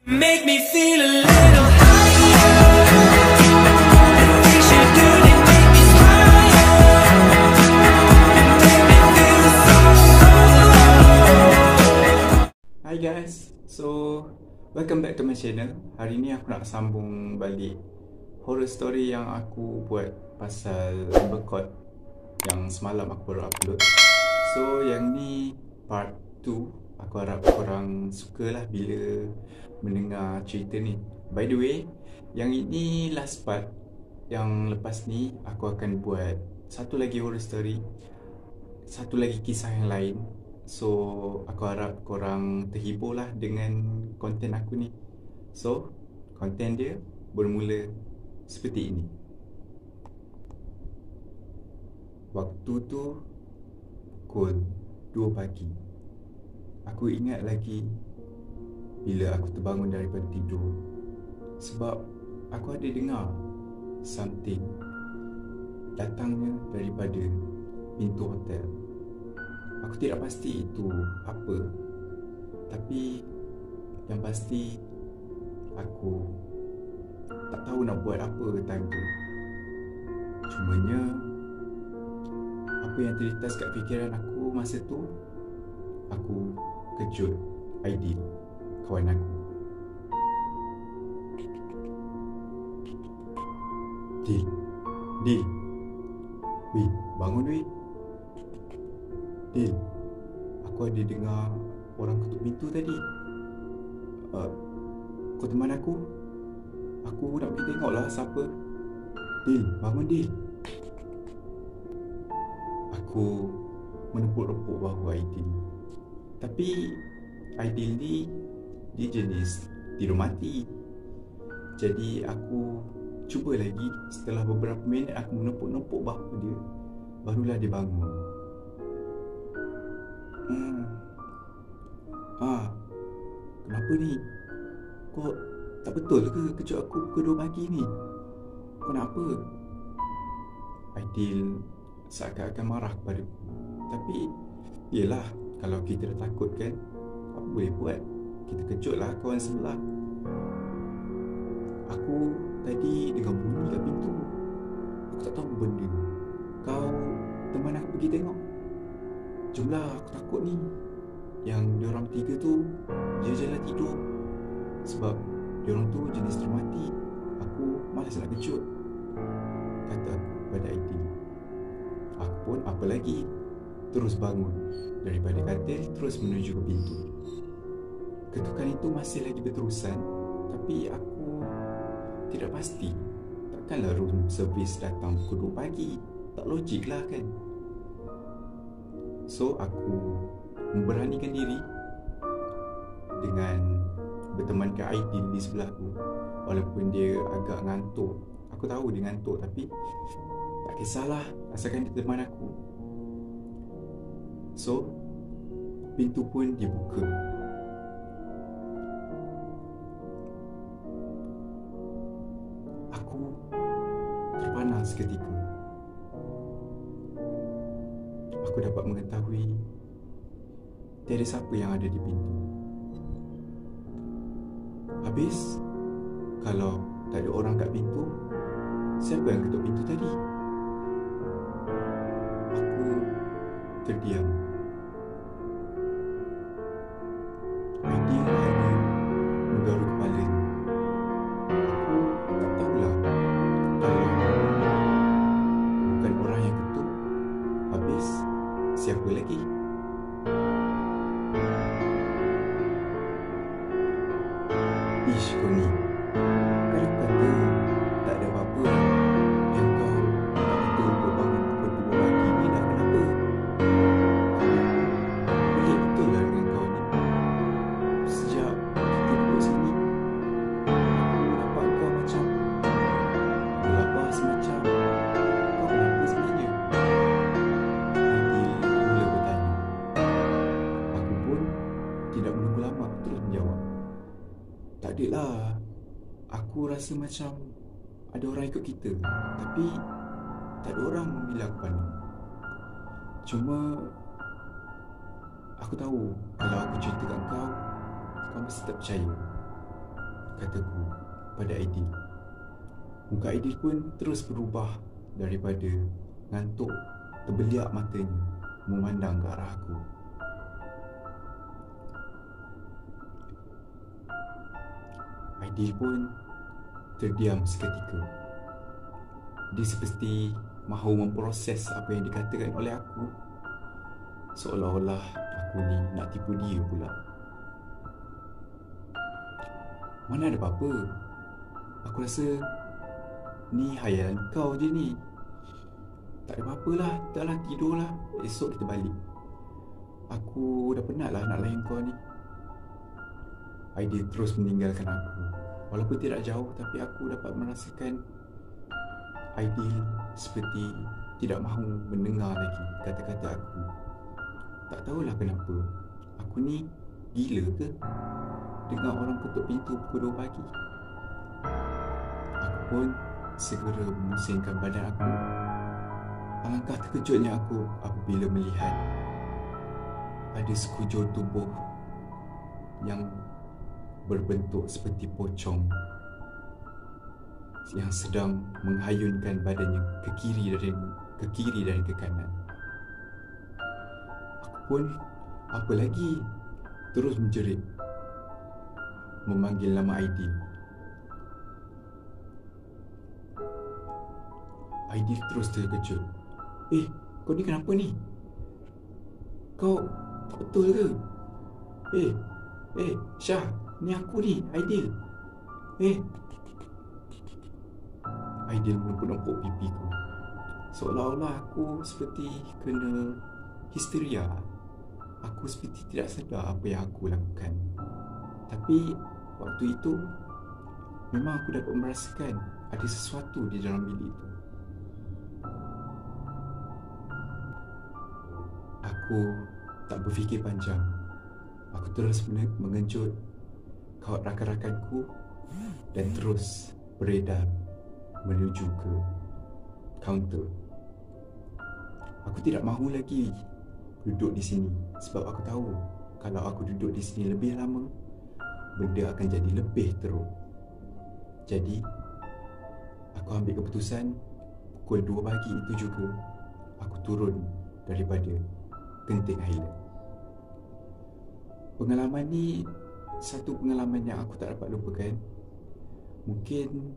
Make me feel a little higher. The things you do, they make me smile. Make me feel so good. Hi guys, so welcome back to my channel. Hari ni aku nak sambung balik horror story yang aku buat pasal Amber Court yang semalam aku baru upload. So yang ni part 2. Aku harap korang sukalah bila mendengar cerita ni. By the way, yang ini last part. Yang lepas ni aku akan buat satu lagi horror story, satu lagi kisah yang lain. So aku harap korang terhibur lah dengan konten aku ni. So konten dia bermula seperti ini. Waktu tu pukul 2 pagi. Aku ingat lagi bila aku terbangun daripada tidur, sebab aku ada dengar something datangnya daripada pintu hotel. Aku tidak pasti itu apa, tapi yang pasti aku tak tahu nak buat apa time tu. Cumanya apa yang terlintas kat fikiran aku masa tu, aku kejut Aidil, kawan aku. Dil, weh, bangun weh. Dil, aku ada dengar orang ketuk pintu tadi. Kau teman aku? Aku nak pergi tengok lah siapa. Dil, bangun Dil. Aku menepuk-nepuk bahu Aidil. Tapi Aidil ni dia jenis tidur mati. Jadi aku cuba lagi. Setelah beberapa minit aku menepuk-nepuk bahu dia, barulah dia bangun. Kenapa ni? Kau tak betul ke kejut aku pukul 2 pagi ni? Kau nak apa? Aidil seakan-akan marah kepadaku. Tapi yelah, kalau kita dah takut kan, apa boleh buat? Kita kejutlah kawan sebelah. Aku tadi dengar bunyi kat pintu. Aku tak tahu benda. Kau teman aku pergi tengok. Jomlah, aku takut ni. Yang diorang tiga tu jalan tidur. Sebab diorang tu jenis termati. Aku malas nak kejut, kata aku pada Aidil. Aku pun apa lagi, terus bangun daripada katil, terus menuju ke pintu. Ketukan itu masih lagi berterusan, tapi aku tidak pasti. Takkanlah room service datang pukul 2 pagi. Tak logik lah kan. So aku memberanikan diri dengan bertemankan Aidil di sebelahku. Walaupun dia agak ngantuk, aku tahu dia ngantuk, tapi tak kisahlah, asalkan dia teman aku. So pintu pun dibuka. Aku terpana seketika. Aku dapat mengetahui tiada siapa yang ada di pintu. Habis, kalau tak ada orang kat pintu, siapa yang ketuk pintu tadi? Aku terdiam. Aidil hanya menggaruk kepalanya. Aku tak tahulah kalau bukan orang yang ketuk, habis siapa lagi? Ish, kau ni. Kalau kata tak ada apa-apa, yang kau tak betul bangun pukul 2 pagi ni dah kenapa? Pelik betul lah dengan kau ni. Sejak kita duduk sini, aku nampak kau macam gelabah semacam. Kau kenapa sebenarnya? Aidil mula bertanya. Aku pun tidak menunggu lama, terus menjawab. Tak adalah. Aku rasa macam ada orang ikut kita, tapi tak ada orang membilang aku pandang. Cuma aku tahu kalau aku ceritakan kau mesti tak percaya. kataku pada Aidil. Muka Aidil pun terus berubah daripada ngantuk, terbeliak matanya memandang ke arah aku. Aidil pun terdiam seketika. Dia seperti mahu memproses apa yang dikatakan oleh aku, seolah-olah aku ni nak tipu dia pula. Mana ada apa-apa. Aku rasa ni hayalan kau je ni. Tak ada apa-apalah, dah lah, tidurlah. Esok kita balik. Aku dah penat lah nak layan kau ni. Aidil terus meninggalkan aku. Walaupun tidak jauh, tapi aku dapat merasakan Aidil seperti tidak mahu mendengar lagi kata-kata aku. Tak tahulah kenapa. Aku ni gila ke? Dengar orang ketuk pintu pukul 2 pagi. Aku pun segera memusingkan badan aku. Alangkah terkejutnya aku apabila melihat ada sekujur tubuh yang berbentuk seperti pocong yang sedang menghayunkan badannya ke kiri dan ke kanan. Aku pun apa lagi terus menjerit memanggil nama Aidil. Aidil terus terkejut. Kau ni kenapa ni? Kau tak betul ke? Syah, ni aku ni, Aidil. Aidil menepuk-nepuk pipiku, seolah-olah aku seperti kena histeria. Aku seperti tidak sedar apa yang aku lakukan. Tapi waktu itu memang aku dapat merasakan ada sesuatu di dalam bilik itu. Aku tak berfikir panjang. Aku terus mengejut kawat rakan-rakanku dan terus beredar menuju ke kaunter. Aku tidak mahu lagi duduk di sini sebab aku tahu kalau aku duduk di sini lebih lama, benda akan jadi lebih teruk. Jadi aku ambil keputusan pukul 2 pagi itu juga aku turun daripada Genting Highland. Pengalaman ni satu pengalaman yang aku tak dapat lupakan. Mungkin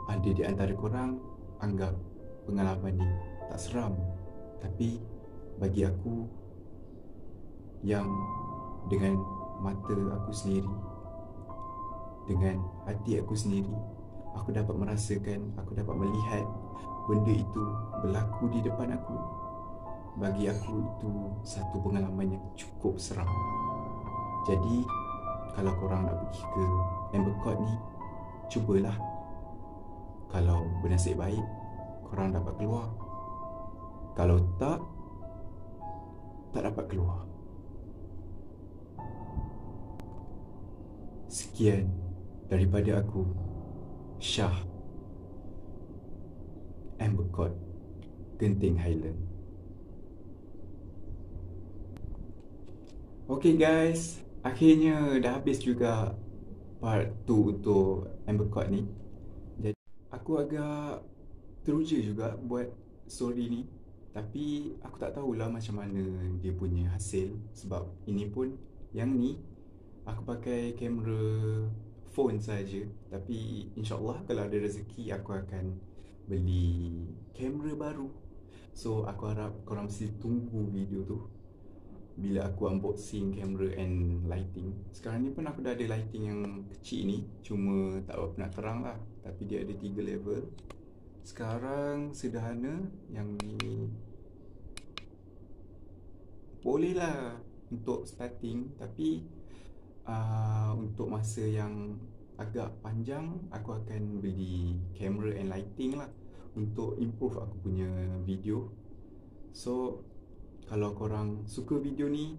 ada di antara korang anggap pengalaman ni tak seram, tapi bagi aku yang dengan mata aku sendiri, dengan hati aku sendiri, aku dapat merasakan, aku dapat melihat benda itu berlaku di depan aku. Bagi aku itu satu pengalaman yang cukup seram. Jadi kalau korang nak pergi ke Amber Court ni, cubalah. Kalau bernasib baik, korang dapat keluar. Kalau tak dapat keluar. Sekian daripada aku, Syah, Amber Court, Genting Highland. Okay guys, akhirnya dah habis juga part 2 untuk Amber Court ni. Jadi aku agak teruja juga buat story ni, tapi aku tak tahulah macam mana dia punya hasil. Sebab ini pun, yang ni aku pakai kamera phone saja. Tapi insyaAllah kalau ada rezeki aku akan beli kamera baru. So aku harap korang mesti tunggu video tu bila aku unboxing camera and lighting. Sekarang ni pun aku dah ada lighting yang kecil ni, cuma tak berapa nak terang lah, tapi dia ada 3 level. Sekarang sederhana, yang ni boleh lah untuk starting. Tapi untuk masa yang agak panjang, aku akan beli camera and lighting lah untuk improve aku punya video. So kalau korang suka video ni,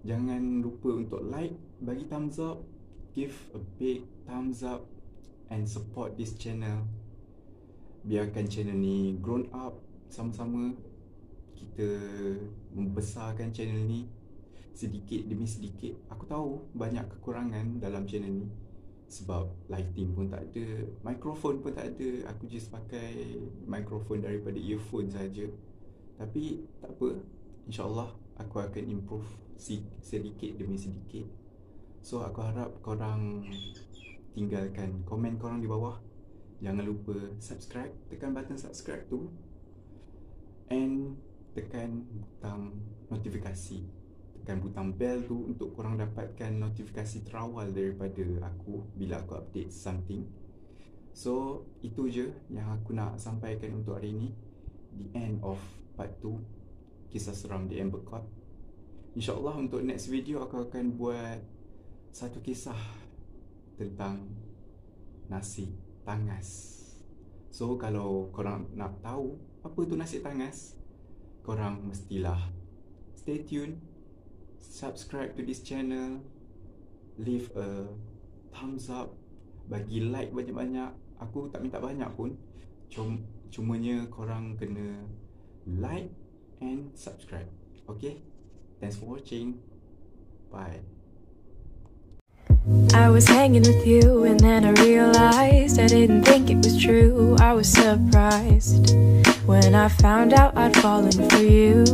jangan lupa untuk like, bagi thumbs up, give a big thumbs up and support this channel. Biarkan channel ni grown up sama-sama. Kita membesarkan channel ni sedikit demi sedikit. Aku tahu banyak kekurangan dalam channel ni, sebab lighting pun tak ada, mikrofon pun tak ada. Aku just pakai mikrofon daripada earphone saja. Tapi tak apa, InsyaAllah aku akan improve sedikit demi sedikit. So aku harap korang tinggalkan komen korang di bawah. Jangan lupa subscribe, tekan button subscribe tu, and tekan butang notifikasi, tekan butang bell tu untuk korang dapatkan notifikasi terawal daripada aku bila aku update something. So itu je yang aku nak sampaikan untuk hari ni. The end of part 2 kisah seram di Amber Court. InsyaAllah untuk next video aku akan buat satu kisah tentang nasi tangas. So kalau korang nak tahu apa tu nasi tangas, korang mestilah stay tune, subscribe to this channel, leave a thumbs up, bagi like banyak-banyak. Aku tak minta banyak pun, cumanya korang kena like and subscribe. Okay, thanks for watching. Bye. I was hanging with you and then I realized I didn't think it was true. I was surprised when I found out I'd fallen for you.